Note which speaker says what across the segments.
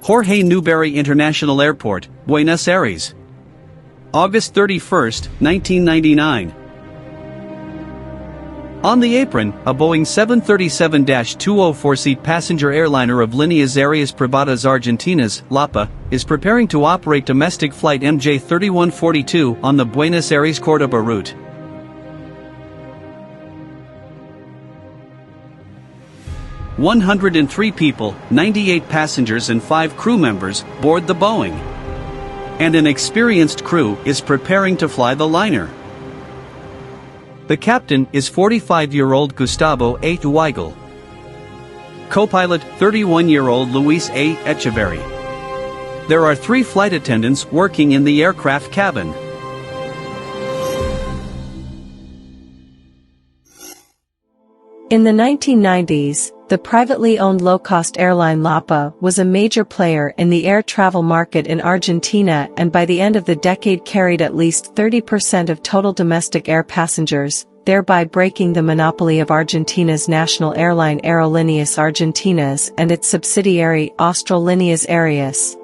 Speaker 1: Jorge Newbery International Airport, Buenos Aires. August 31, 1999. On the apron, a Boeing 737-204-seat passenger airliner of Líneas Aéreas Privadas Argentinas, LAPA, is preparing to operate domestic flight MJ3142 on the Buenos Aires-Córdoba route. "103 people, 98 passengers and 5 crew members, board the Boeing. And an experienced crew is preparing to fly the liner. The captain is 45-year-old Gustavo A. Weigel. Co-pilot, 31-year-old Luis A. Echeverry. There are 3 flight attendants working in the aircraft cabin."
Speaker 2: In the 1990s, the privately owned low-cost airline LAPA was a major player in the air travel market in Argentina, and by the end of the decade carried at least 30% of total domestic air passengers, thereby breaking the monopoly of Argentina's national airline Aerolíneas Argentinas and its subsidiary Austral Líneas Aéreas.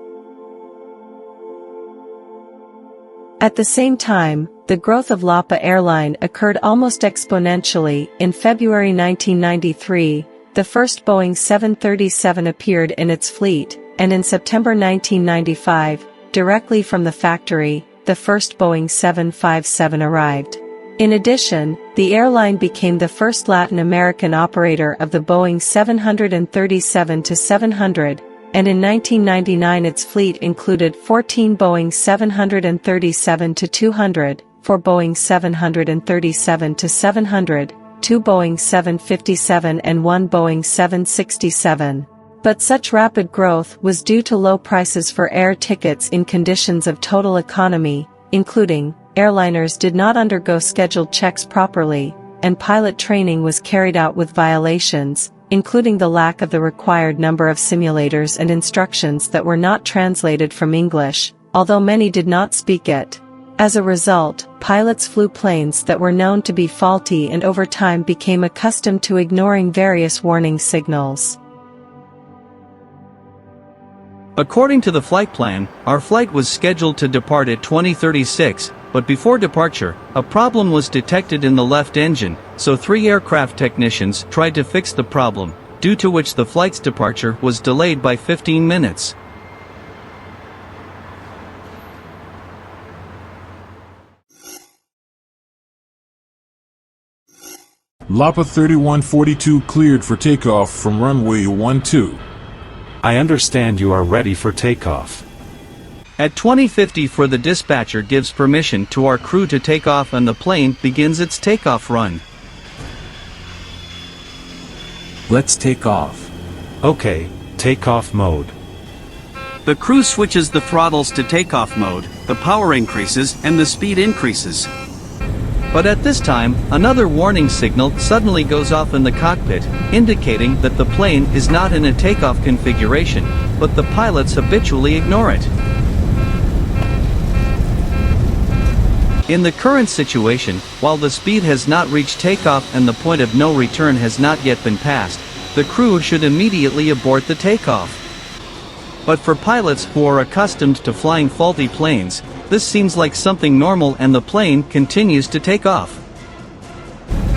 Speaker 2: At the same time, the growth of LAPA Airline occurred almost exponentially. In February 1993, the first Boeing 737 appeared in its fleet, and in September 1995, directly from the factory, the first Boeing 757 arrived. In addition, the airline became the first Latin American operator of the Boeing 737-700, and in 1999 its fleet included 14 Boeing 737-200, 4 Boeing 737-700, 2 Boeing 757 and 1 Boeing 767. But such rapid growth was due to low prices for air tickets in conditions of total economy, including, airliners did not undergo scheduled checks properly, and pilot training was carried out with violations, including the lack of the required number of simulators and instructions that were not translated from English, although many did not speak it. As a result, pilots flew planes that were known to be faulty and over time became accustomed to ignoring various warning signals.
Speaker 1: According to the flight plan, our flight was scheduled to depart at 2036, but before departure, a problem was detected in the left engine, so 3 aircraft technicians tried to fix the problem, due to which the flight's departure was delayed by 15 minutes.
Speaker 3: LAPA 3142 cleared for takeoff from runway 12.
Speaker 4: I understand you are ready for takeoff.
Speaker 1: At 2050 for the dispatcher gives permission to our crew to take off and the plane begins its takeoff run.
Speaker 5: Let's take off.
Speaker 4: Okay, takeoff mode.
Speaker 1: The crew switches the throttles to takeoff mode, the power increases and the speed increases. But at this time, another warning signal suddenly goes off in the cockpit, indicating that the plane is not in a takeoff configuration, but the pilots habitually ignore it. In the current situation, while the speed has not reached takeoff and the point of no return has not yet been passed, the crew should immediately abort the takeoff. But for pilots who are accustomed to flying faulty planes, this seems like something normal and the plane continues to take off.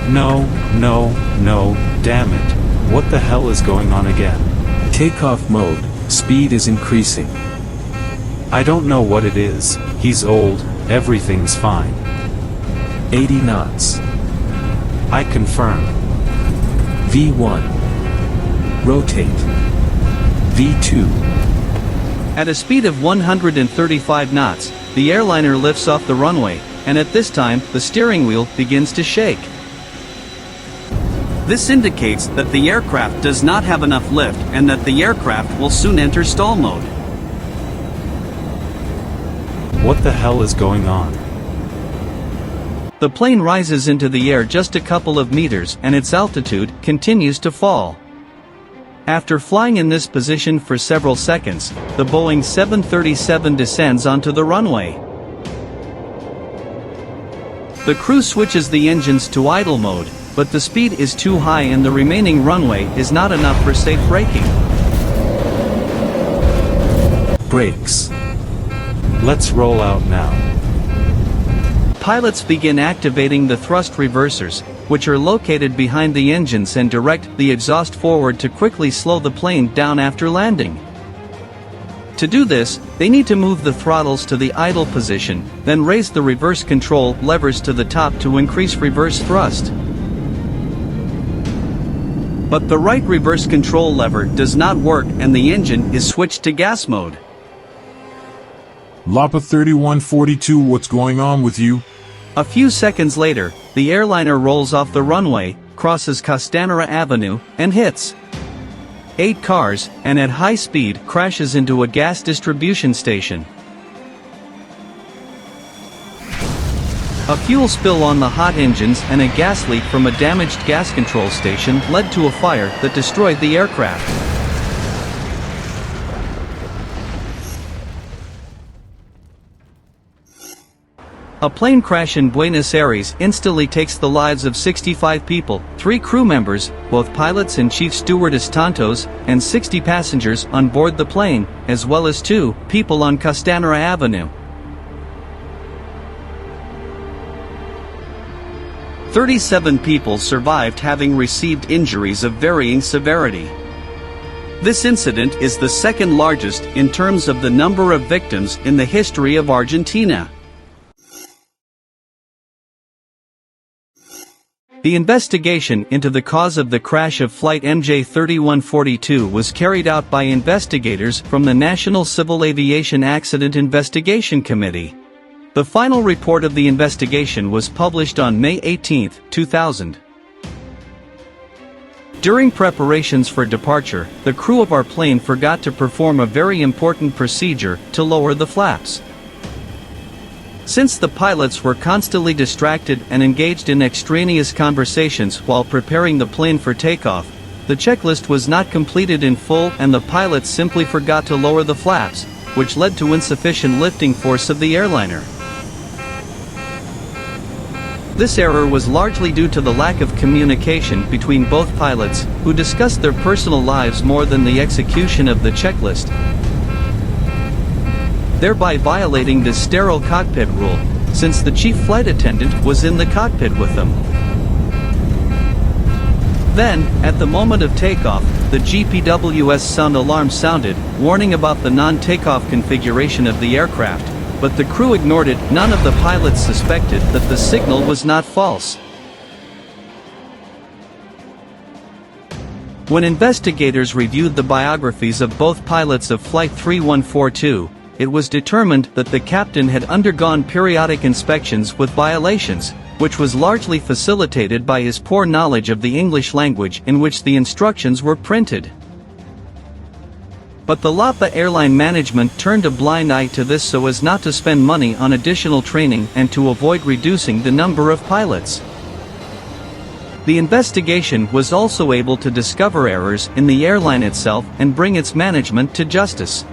Speaker 4: No, damn it. What the hell is going on again?
Speaker 5: Takeoff mode, speed is increasing.
Speaker 4: I don't know what it is, he's old, everything's fine.
Speaker 5: 80 knots.
Speaker 4: I confirm.
Speaker 5: V1. Rotate. V2.
Speaker 1: At a speed of 135 knots, the airliner lifts off the runway, and at this time, the steering wheel begins to shake. This indicates that the aircraft does not have enough lift and that the aircraft will soon enter stall mode.
Speaker 4: What the hell is going on?
Speaker 1: The plane rises into the air just a couple of meters and its altitude continues to fall. After flying in this position for several seconds, the Boeing 737 descends onto the runway. The crew switches the engines to idle mode, but the speed is too high and the remaining runway is not enough for safe braking.
Speaker 5: Brakes.
Speaker 4: Let's roll out now.
Speaker 1: Pilots begin activating the thrust reversers, which are located behind the engines and direct the exhaust forward to quickly slow the plane down after landing. To do this, they need to move the throttles to the idle position, then raise the reverse control levers to the top to increase reverse thrust. But the right reverse control lever does not work and the engine is switched to gas mode.
Speaker 3: LAPA 3142, what's going on with you?
Speaker 1: A few seconds later, the airliner rolls off the runway, crosses Costanera Avenue, and hits 8 cars, and at high speed crashes into a gas distribution station. A fuel spill on the hot engines and a gas leak from a damaged gas control station led to a fire that destroyed the aircraft. A plane crash in Buenos Aires instantly takes the lives of 65 people, 3 crew members, both pilots and chief stewardess Tantos, and 60 passengers on board the plane, as well as 2 people on Costanera Avenue. 37 people survived, having received injuries of varying severity. This incident is the second largest in terms of the number of victims in the history of Argentina. The investigation into the cause of the crash of Flight MJ3142 was carried out by investigators from the National Civil Aviation Accident Investigation Committee. The final report of the investigation was published on May 18, 2000. During preparations for departure, the crew of our plane forgot to perform a very important procedure to lower the flaps. Since the pilots were constantly distracted and engaged in extraneous conversations while preparing the plane for takeoff, the checklist was not completed in full and the pilots simply forgot to lower the flaps, which led to insufficient lifting force of the airliner. This error was largely due to the lack of communication between both pilots, who discussed their personal lives more than the execution of the checklist, thereby violating the sterile cockpit rule, since the chief flight attendant was in the cockpit with them. Then, at the moment of takeoff, the GPWS sound alarm sounded, warning about the non-takeoff configuration of the aircraft, but the crew ignored it. None of the pilots suspected that the signal was not false. When investigators reviewed the biographies of both pilots of Flight 3142, it was determined that the captain had undergone periodic inspections with violations, which was largely facilitated by his poor knowledge of the English language in which the instructions were printed. But the LAPA airline management turned a blind eye to this so as not to spend money on additional training and to avoid reducing the number of pilots. The investigation was also able to discover errors in the airline itself and bring its management to justice.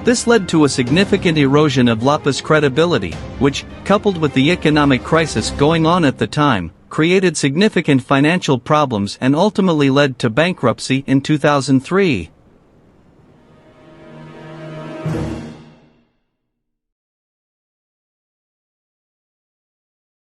Speaker 1: This led to a significant erosion of LAPA's credibility, which, coupled with the economic crisis going on at the time, created significant financial problems and ultimately led to bankruptcy in 2003.